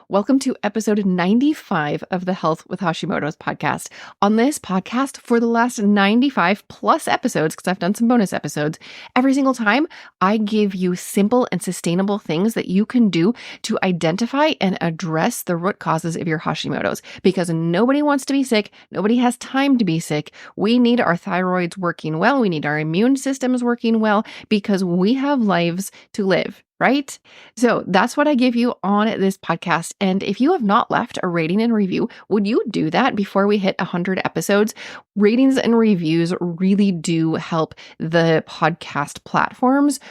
Welcome to episode 95 of the Health with Hashimoto's podcast. On this podcast, for the last 95 plus episodes, because I've done some bonus episodes, every single time I give you simple and sustainable things that you can do to identify and address the root causes of your Hashimoto's, because nobody wants to be sick. Nobody has time to be sick. We need our thyroids working well. We need our immune systems working well because we have lives to live. Right? So that's what I give you on this podcast. And if you have not left a rating and review, would you do that before we hit 100 episodes? Ratings and reviews really do help the podcast platforms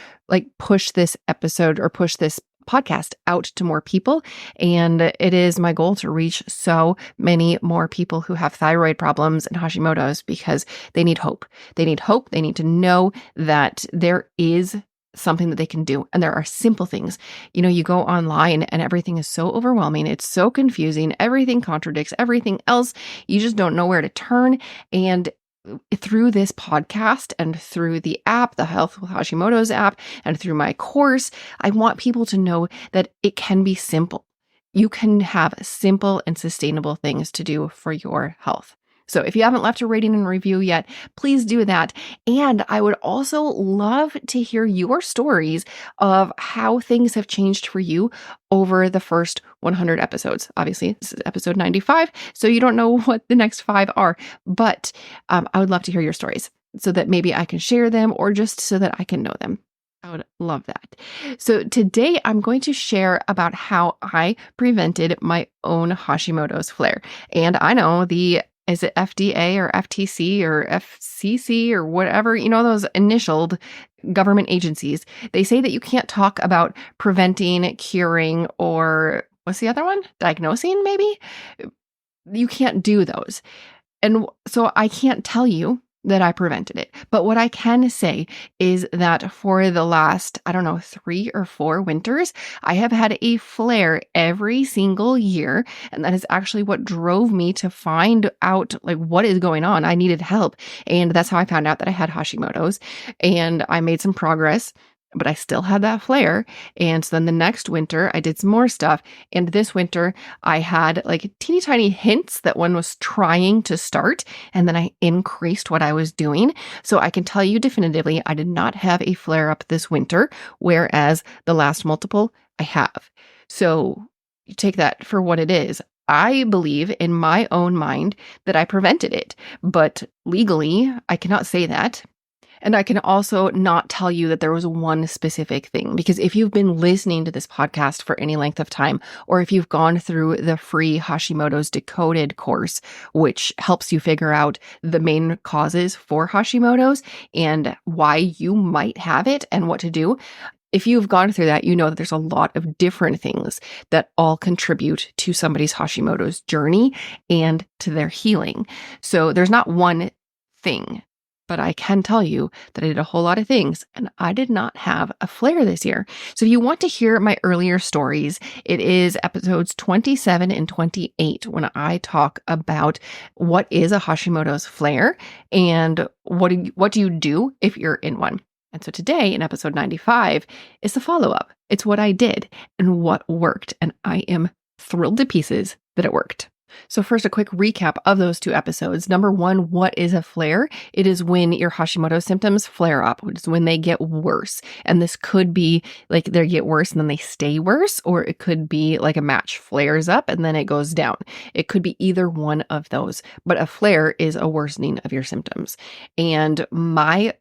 push this episode or push this podcast out to more people. And it is my goal to reach so many more people who have thyroid problems and Hashimoto's because they need hope. They need hope. They need to know that there is something that they can do. And there are simple things. You go online and everything is so overwhelming. It's so confusing. Everything contradicts everything else. You just don't know where to turn. And through this podcast and through the app, the Health with Hashimoto's app, and through my course, I want people to know that it can be simple. You can have simple and sustainable things to do for your health. So if you haven't left a rating and review yet, please do that. And I would also love to hear your stories of how things have changed for you over the first 100 episodes. Obviously, this is episode 95, so you don't know what the next 5 are, but I would love to hear your stories so that maybe I can share them or just so that I can know them. I would love that. So today I'm going to share about how I prevented my own Hashimoto's flare. And I know is it FDA or FTC or FCC or whatever, those initialed government agencies. They say that you can't talk about preventing, curing, or what's the other one? Diagnosing, maybe? You can't do those. And so I can't tell you that I prevented it. But what I can say is that for the last, 3 or 4 winters, I have had a flare every single year. And that is actually what drove me to find out what is going on. I needed help. And that's how I found out that I had Hashimoto's. And I made some progress, but I still had that flare. And so then the next winter, I did some more stuff. And this winter, I had teeny tiny hints that one was trying to start. And then I increased what I was doing. So I can tell you definitively, I did not have a flare up this winter, whereas the last multiple I have. So you take that for what it is. I believe in my own mind that I prevented it, but legally, I cannot say that. And I can also not tell you that there was one specific thing, because if you've been listening to this podcast for any length of time, or if you've gone through the free Hashimoto's Decoded course, which helps you figure out the main causes for Hashimoto's and why you might have it and what to do, if you've gone through that, you know that there's a lot of different things that all contribute to somebody's Hashimoto's journey and to their healing. So there's not one thing. But I can tell you that I did a whole lot of things and I did not have a flare this year. So if you want to hear my earlier stories, it is episodes 27 and 28 when I talk about what is a Hashimoto's flare and what do you do if you're in one. And so today in episode 95 is the follow-up. It's what I did and what worked. And I am thrilled to pieces that it worked. So first, a quick recap of those 2 episodes. Number 1, what is a flare? It is when your Hashimoto symptoms flare up, which is when they get worse. And this could be they get worse and then they stay worse, or it could be a match, flares up and then it goes down. It could be either one of those, but a flare is a worsening of your symptoms. And my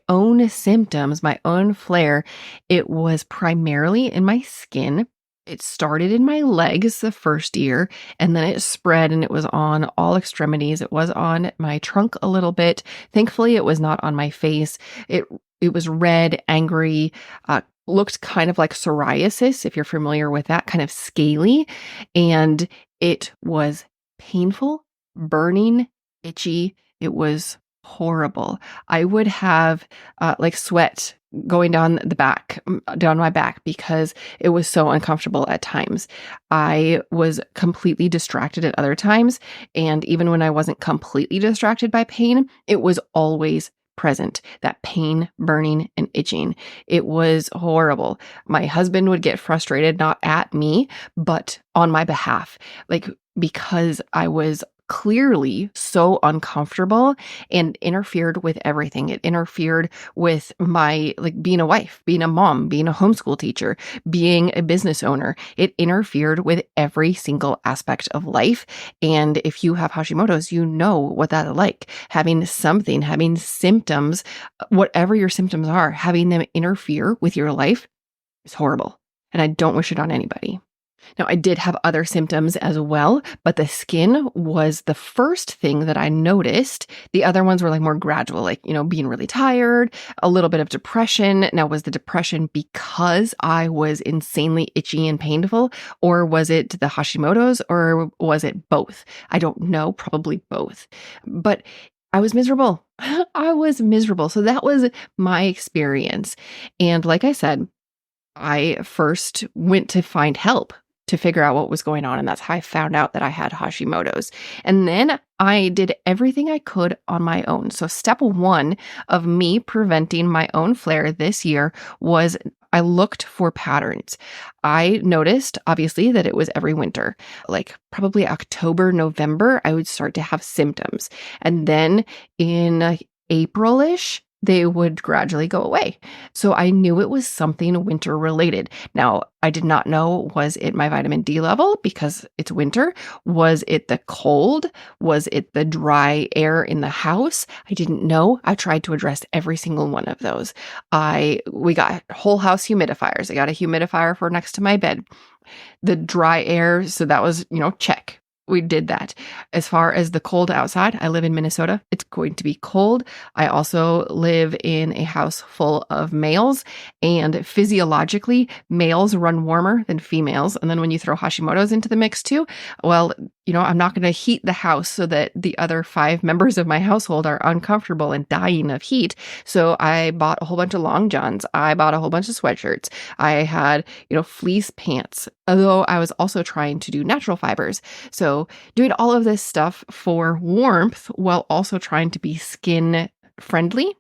own symptoms, my own flare, it was primarily in my skin. It started in my legs the first year, and then it spread and it was on all extremities. It was on my trunk a little bit. Thankfully, it was not on my face. It was red, angry, looked kind of like psoriasis, if you're familiar with that, kind of scaly. And it was painful, burning, itchy. It was horrible. I would have sweat going down my back because it was so uncomfortable at times. I was completely distracted at other times. And even when I wasn't completely distracted by pain, it was always present, that pain, burning, and itching. It was horrible. My husband would get frustrated, not at me, but on my behalf, like because I was clearly so uncomfortable and interfered with everything. It interfered with my, like, being a wife, being a mom, being a homeschool teacher, being a business owner. It interfered with every single aspect of life. And if you have Hashimoto's, you know what that's like. Having something, having symptoms, whatever your symptoms are, having them interfere with your life is horrible. And I don't wish it on anybody. Now, I did have other symptoms as well, but the skin was the first thing that I noticed. The other ones were like more gradual, like, being really tired, a little bit of depression. Now, was the depression because I was insanely itchy and painful, or was it the Hashimoto's, or was it both? I don't know, probably both. But I was miserable. I was miserable. So that was my experience. And like I said, I first went to find help to figure out what was going on. And that's how I found out that I had Hashimoto's. And then I did everything I could on my own. So step one of me preventing my own flare this year was I looked for patterns. I noticed, obviously, that it was every winter, like probably October, November, I would start to have symptoms. And then in April-ish, they would gradually go away. So I knew it was something winter related. Now, I did not know, was it my vitamin D level because it's winter? Was it the cold? Was it the dry air in the house? I didn't know. I tried to address every single one of those. We got whole house humidifiers. I got a humidifier for next to my bed. The dry air, so that was, check. We did that. As far as the cold outside, I live in Minnesota. It's going to be cold. I also live in a house full of males, and physiologically, males run warmer than females. And then when you throw Hashimoto's into the mix too, well, I'm not going to heat the house so that the other 5 members of my household are uncomfortable and dying of heat. So I bought a whole bunch of long johns. I bought a whole bunch of sweatshirts. I had, fleece pants, although I was also trying to do natural fibers. So doing all of this stuff for warmth while also trying to be skin friendly.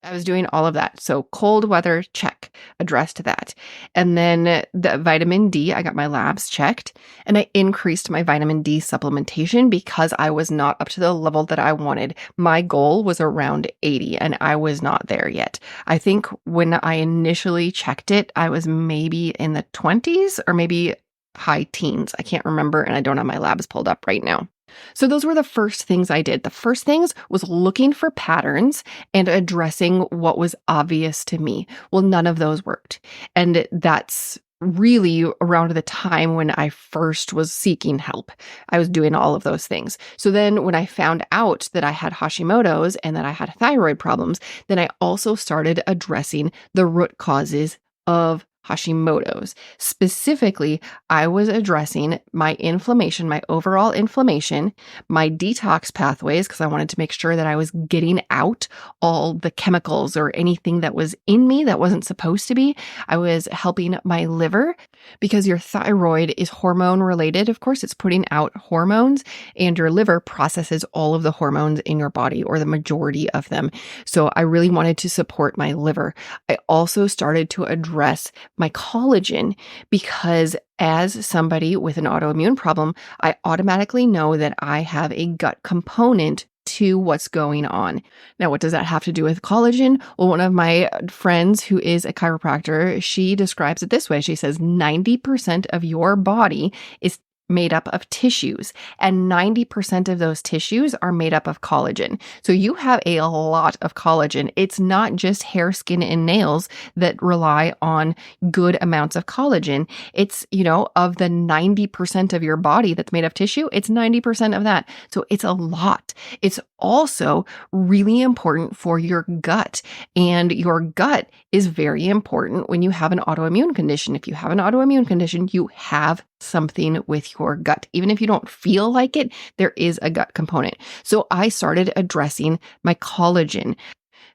I was doing all of that. So cold weather, check, addressed that. And then the vitamin D, I got my labs checked, and I increased my vitamin D supplementation because I was not up to the level that I wanted. My goal was around 80, and I was not there yet. I think when I initially checked it, I was maybe in the 20s or maybe high teens. I can't remember, and I don't have my labs pulled up right now. So those were the first things I did. The first things was looking for patterns and addressing what was obvious to me. Well, none of those worked. And that's really around the time when I first was seeking help. I was doing all of those things. So then when I found out that I had Hashimoto's and that I had thyroid problems, then I also started addressing the root causes of Hashimoto's. Specifically, I was addressing my inflammation, my overall inflammation, my detox pathways, because I wanted to make sure that I was getting out all the chemicals or anything that was in me that wasn't supposed to be. I was helping my liver because your thyroid is hormone related. Of course, it's putting out hormones, and your liver processes all of the hormones in your body, or the majority of them. So I really wanted to support my liver. I also started to address my collagen because as somebody with an autoimmune problem, I automatically know that I have a gut component to what's going on. Now, what does that have to do with collagen? Well, one of my friends who is a chiropractor, she describes it this way. She says 90% of your body is made up of tissues, and 90% of those tissues are made up of collagen. So you have a lot of collagen. It's not just hair, skin, and nails that rely on good amounts of collagen. It's, of the 90% of your body that's made of tissue, it's 90% of that. So it's a lot. It's also really important for your gut, and your gut is very important when you have an autoimmune condition. If you have an autoimmune condition, you have something with your gut. Even if you don't feel like it, there is a gut component. So I started addressing my collagen.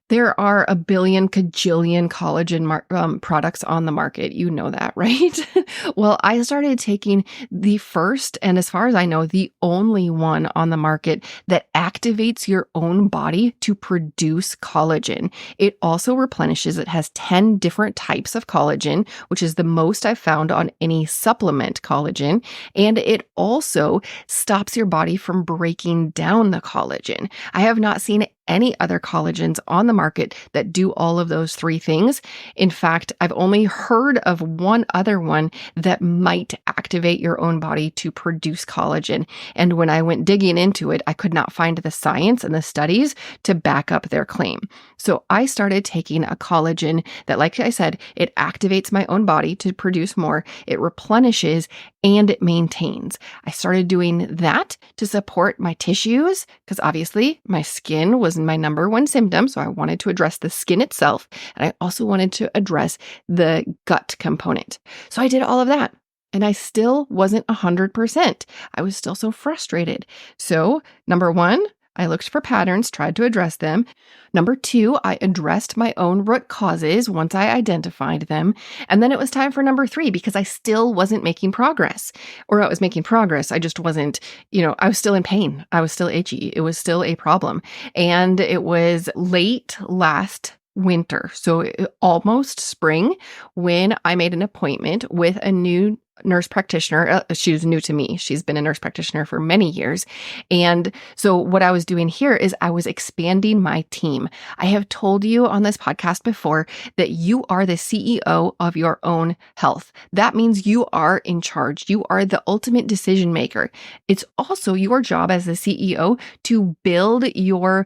There are a billion cajillion collagen products on the market. You know that, right? Well, I started taking the first, and as far as I know, the only one on the market that activates your own body to produce collagen. It also replenishes. It has 10 different types of collagen, which is the most I've found on any supplement collagen. And it also stops your body from breaking down the collagen. I have not seen any other collagens on the market that do all of those three things. In fact, I've only heard of one other one that might activate your own body to produce collagen. And when I went digging into it, I could not find the science and the studies to back up their claim. So I started taking a collagen that, like I said, it activates my own body to produce more, it replenishes, and it maintains. I started doing that to support my tissues because obviously my skin was my number one symptom. So I wanted to address the skin itself. And I also wanted to address the gut component. So I did all of that. And I still wasn't 100%. I was still so frustrated. So number one, I looked for patterns, tried to address them. Number two, I addressed my own root causes once I identified them. And then it was time for number three because I still wasn't making progress. Or I was making progress. I just wasn't, I was still in pain. I was still itchy. It was still a problem. And it was late last winter, so almost spring, when I made an appointment with a new nurse practitioner. She was new to me. She's been a nurse practitioner for many years. And so what I was doing here is I was expanding my team. I have told you on this podcast before that you are the CEO of your own health. That means you are in charge. You are the ultimate decision maker. It's also your job as the CEO to build your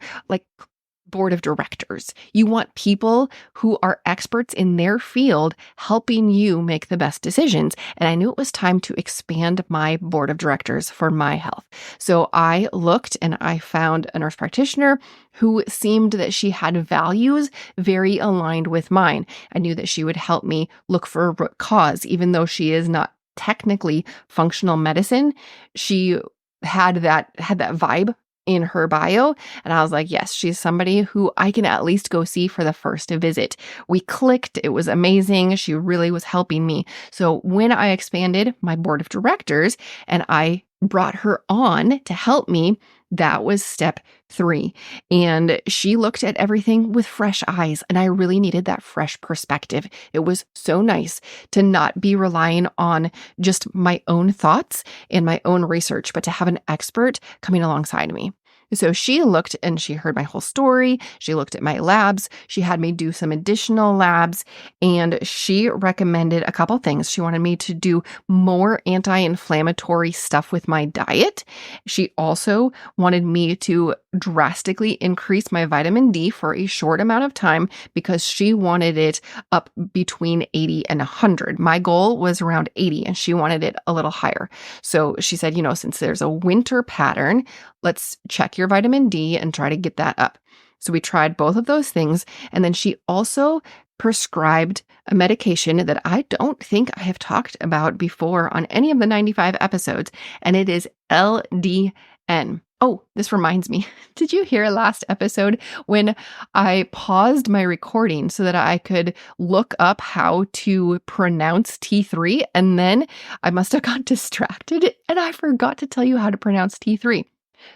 board of directors. You want people who are experts in their field helping you make the best decisions. And I knew it was time to expand my board of directors for my health. So I looked and I found a nurse practitioner who seemed that she had values very aligned with mine. I knew that she would help me look for a root cause, even though she is not technically functional medicine. She had that vibe in her bio. And I was like, yes, she's somebody who I can at least go see for the first visit. We clicked. It was amazing. She really was helping me. So when I expanded my board of directors and I brought her on to help me, that was step 3. And she looked at everything with fresh eyes. And I really needed that fresh perspective. It was so nice to not be relying on just my own thoughts and my own research, but to have an expert coming alongside me. So she looked and she heard my whole story. She looked at my labs. She had me do some additional labs, and she recommended a couple things. She wanted me to do more anti-inflammatory stuff with my diet. She also wanted me to drastically increase my vitamin D for a short amount of time because she wanted it up between 80 and 100. My goal was around 80 and she wanted it a little higher. So she said, since there's a winter pattern, let's check your vitamin D and try to get that up. So we tried both of those things. And then she also prescribed a medication that I don't think I have talked about before on any of the 95 episodes, and it is LDN. Oh, this reminds me. Did you hear last episode when I paused my recording so that I could look up how to pronounce T3? And then I must have got distracted and I forgot to tell you how to pronounce T3.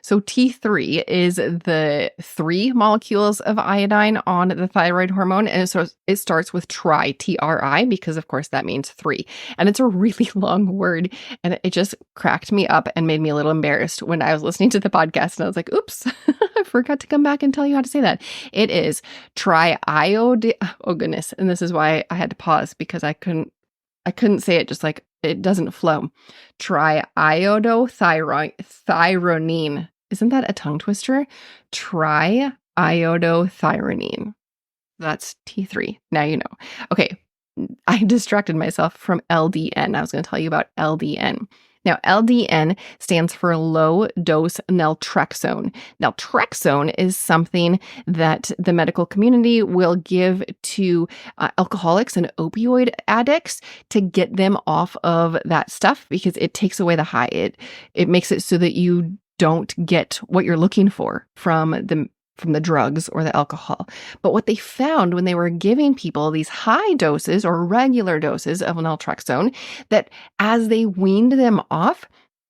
So T3 is the 3 molecules of iodine on the thyroid hormone. And so it starts with TRI, because of course that means 3. And it's a really long word. And it just cracked me up and made me a little embarrassed when I was listening to the podcast. And I was like, oops, I forgot to come back and tell you how to say that. It is triiodine. Oh goodness. And this is why I had to pause because I couldn't say it, just like it doesn't flow. Triiodothyronine. Isn't that a tongue twister? Triiodothyronine. That's T3. Now you know. Okay. I distracted myself from LDN. I was going to tell you about LDN. Now, LDN stands for low dose naltrexone. Naltrexone is something that the medical community will give to alcoholics and opioid addicts to get them off of that stuff because it takes away the high. It makes it so that you don't get what you're looking for from the from the drugs or the alcohol. But what they found when they were giving people these high doses or regular doses of naltrexone, that as they weaned them off,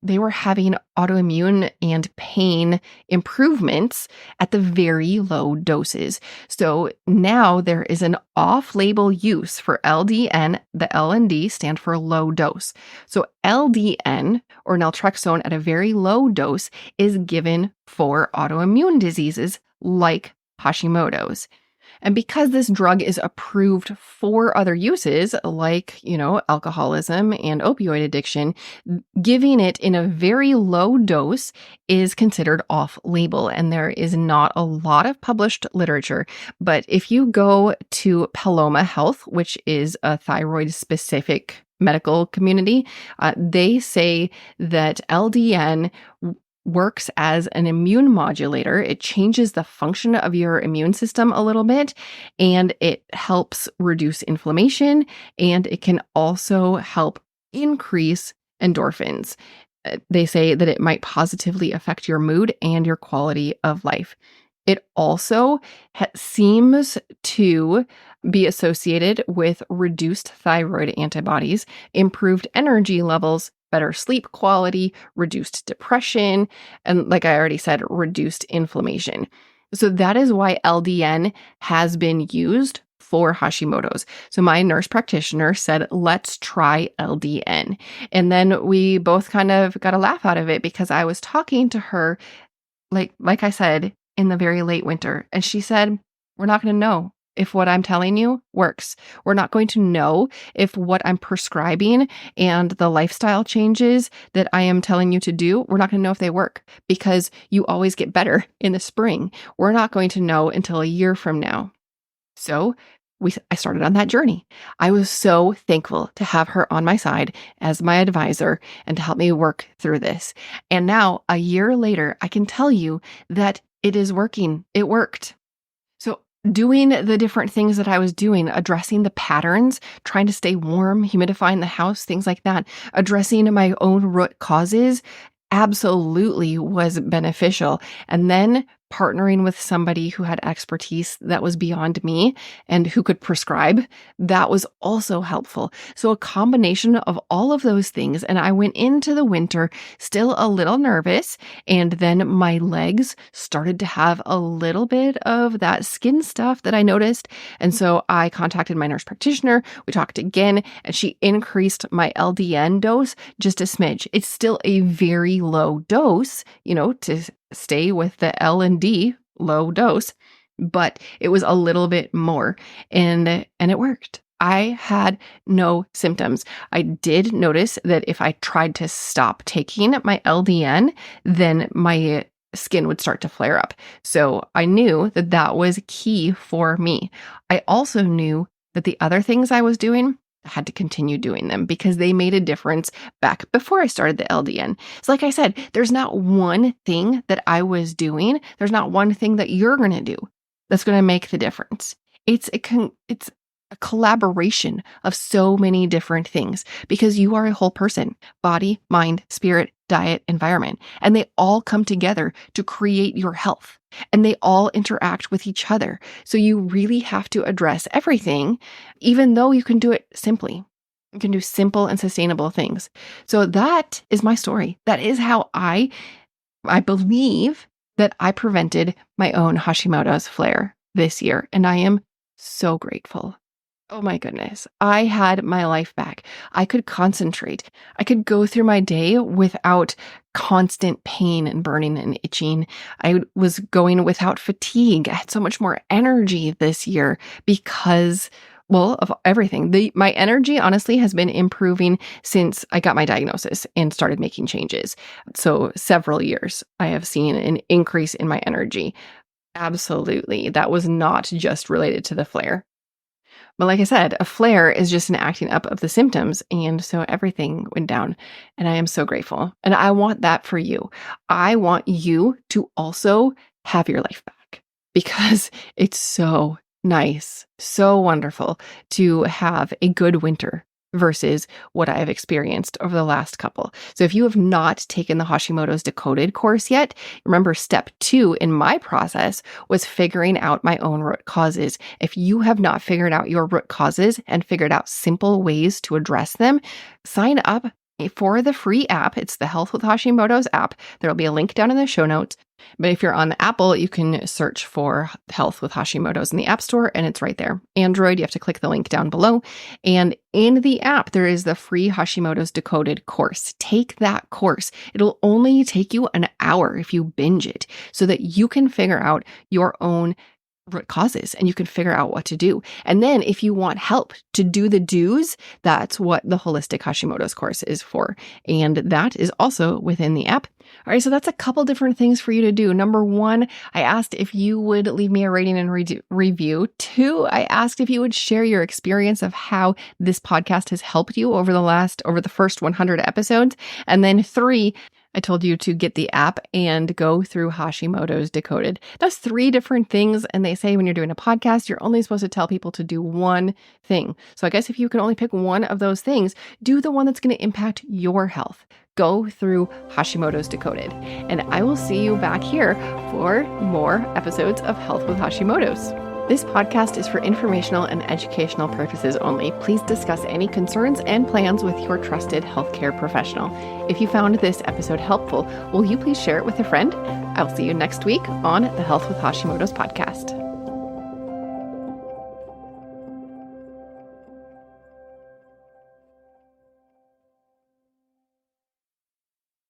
they were having autoimmune and pain improvements at the very low doses. So now there is an off-label use for LDN. The L and D stand for low dose. So LDN, or naltrexone at a very low dose, is given for autoimmune diseases like Hashimoto's. And because this drug is approved for other uses like, alcoholism and opioid addiction, giving it in a very low dose is considered off-label, and there is not a lot of published literature. But if you go to Paloma Health, which is a thyroid-specific medical community, they say that LDN works as an immune modulator. It changes the function of your immune system a little bit, and it helps reduce inflammation, and it can also help increase endorphins. They say that it might positively affect your mood and your quality of life. It also seems to be associated with reduced thyroid antibodies, improved energy levels, better sleep quality, reduced depression, and like I already said, reduced inflammation. So that is why LDN has been used for Hashimoto's. So my nurse practitioner said, let's try LDN. And then we both kind of got a laugh out of it because I was talking to her, like I said, in the very late winter. And she said, we're not going to know if what I'm telling you works. We're not going to know if what I'm prescribing and the lifestyle changes that I am telling you to do, we're not going to know if they work because you always get better in the spring. We're not going to know until a year from now. So I started on that journey. I was so thankful to have her on my side as my advisor and to help me work through this. And now, a year later, I can tell you that it is working. It worked. So doing the different things that I was doing, addressing the patterns, trying to stay warm, humidifying the house, things like that, addressing my own root causes absolutely was beneficial. And then partnering with somebody who had expertise that was beyond me and who could prescribe, that was also helpful. So a combination of all of those things. And I went into the winter still a little nervous. And then my legs started to have a little bit of that skin stuff that I noticed. And so I contacted my nurse practitioner. We talked again, and she increased my LDN dose just a smidge. It's still a very low dose, to stay with the L and D low dose, but it was a little bit more, and it worked. I had no symptoms. I did notice that if I tried to stop taking my LDN, then my skin would start to flare up. So I knew that that was key for me. I also knew that the other things I was doing, I had to continue doing them because they made a difference back before I started the LDN. So like I said, there's not one thing that I was doing. There's not one thing that you're going to do that's going to make the difference. It's a collaboration of so many different things because you are a whole person: body, mind, spirit, diet, environment, and they all come together to create your health, and they all interact with each other. So you really have to address everything, even though you can do it simply. You can do simple and sustainable things. So that is my story. That is how I believe that I prevented my own Hashimoto's flare this year, and I am so grateful. Oh my goodness. I had my life back. I could concentrate. I could go through my day without constant pain and burning and itching. I was going without fatigue. I had so much more energy this year because, of everything. My energy honestly has been improving since I got my diagnosis and started making changes. So several years, I have seen an increase in my energy. Absolutely. That was not just related to the flare. But like I said, a flare is just an acting up of the symptoms. And so everything went down, and I am so grateful. And I want that for you. I want you to also have your life back because it's so nice, so wonderful to have a good winter versus what I've experienced over the last couple. So if you have not taken the Hashimoto's Decoded course yet, remember step 2 in my process was figuring out my own root causes. If you have not figured out your root causes and figured out simple ways to address them, sign up for the free app. It's the Health with Hashimoto's app. There'll be a link down in the show notes. But if you're on the Apple, you can search for Health with Hashimoto's in the App Store, and it's right there. Android, you have to click the link down below. And in the app, there is the free Hashimoto's Decoded course. Take that course. It'll only take you an hour if you binge it, so that you can figure out your own root causes and you can figure out what to do. And then if you want help to do the do's, that's what the Holistic Hashimoto's course is for. And that is also within the app. All right, so that's a couple different things for you to do. Number 1, I asked if you would leave me a rating and review. 2, I asked if you would share your experience of how this podcast has helped you over the first 100 episodes. And then 3, I told you to get the app and go through Hashimoto's Decoded. That's 3 different things. And they say when you're doing a podcast, you're only supposed to tell people to do one thing. So I guess if you can only pick one of those things, do the one that's going to impact your health. Go through Hashimoto's Decoded. And I will see you back here for more episodes of Health with Hashimoto's. This podcast is for informational and educational purposes only. Please discuss any concerns and plans with your trusted healthcare professional. If you found this episode helpful, will you please share it with a friend? I'll see you next week on the Health with Hashimoto's podcast.